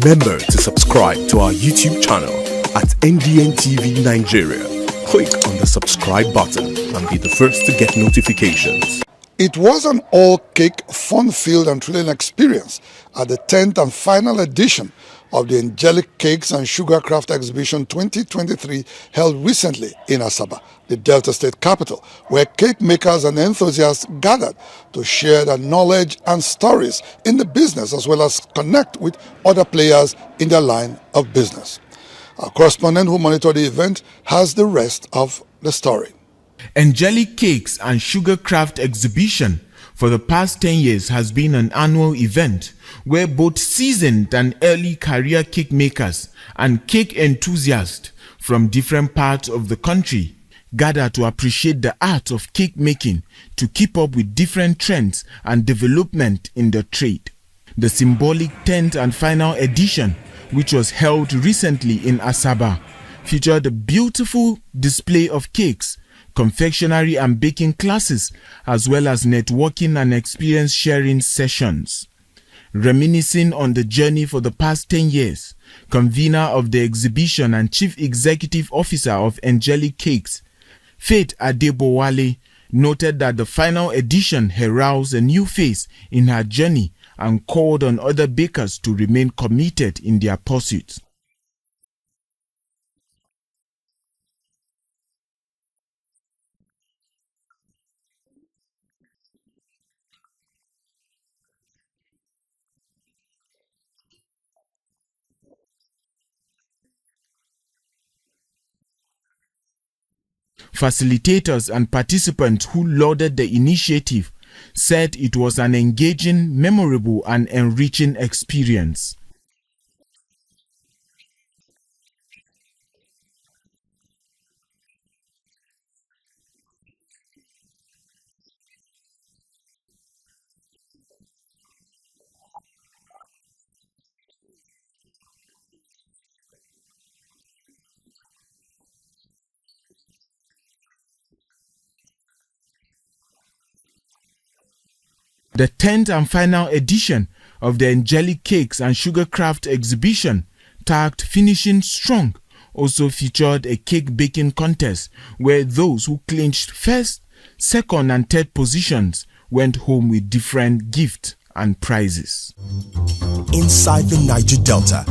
Remember to subscribe to our YouTube channel at NDN TV Nigeria. Click on the subscribe button and be the first to get notifications. It was an all-cake, fun-filled and thrilling experience at the 10th and final edition of the Angelic Cakes and Sugar Craft Exhibition 2023 held recently in Asaba, the Delta State capital, where cake makers and enthusiasts gathered to share their knowledge and stories in the business as well as connect with other players in their line of business. Our correspondent who monitored the event has the rest of the story. Angelic Cakes and Sugar Craft Exhibition for the past 10 years has been an annual event where both seasoned and early career cake makers and cake enthusiasts from different parts of the country gather to appreciate the art of cake making to keep up with different trends and development in the trade. The symbolic 10th and final edition, which was held recently in Asaba, featured a beautiful display of cakes, confectionery and baking classes, as well as networking and experience sharing sessions. Reminiscing on the journey for the past 10 years, convener of the exhibition and chief executive officer of Angelic Cakes, Faith Adebowale, noted that the final edition heralds a new phase in her journey and called on other bakers to remain committed in their pursuits. Facilitators and participants who lauded the initiative said it was an engaging, memorable, and enriching experience. The 10th and final edition of the Angelic Cakes and Sugar Craft Exhibition, tagged Finishing Strong, also featured a cake baking contest where those who clinched first, second and third positions went home with different gifts and prizes. Inside the Niger Delta,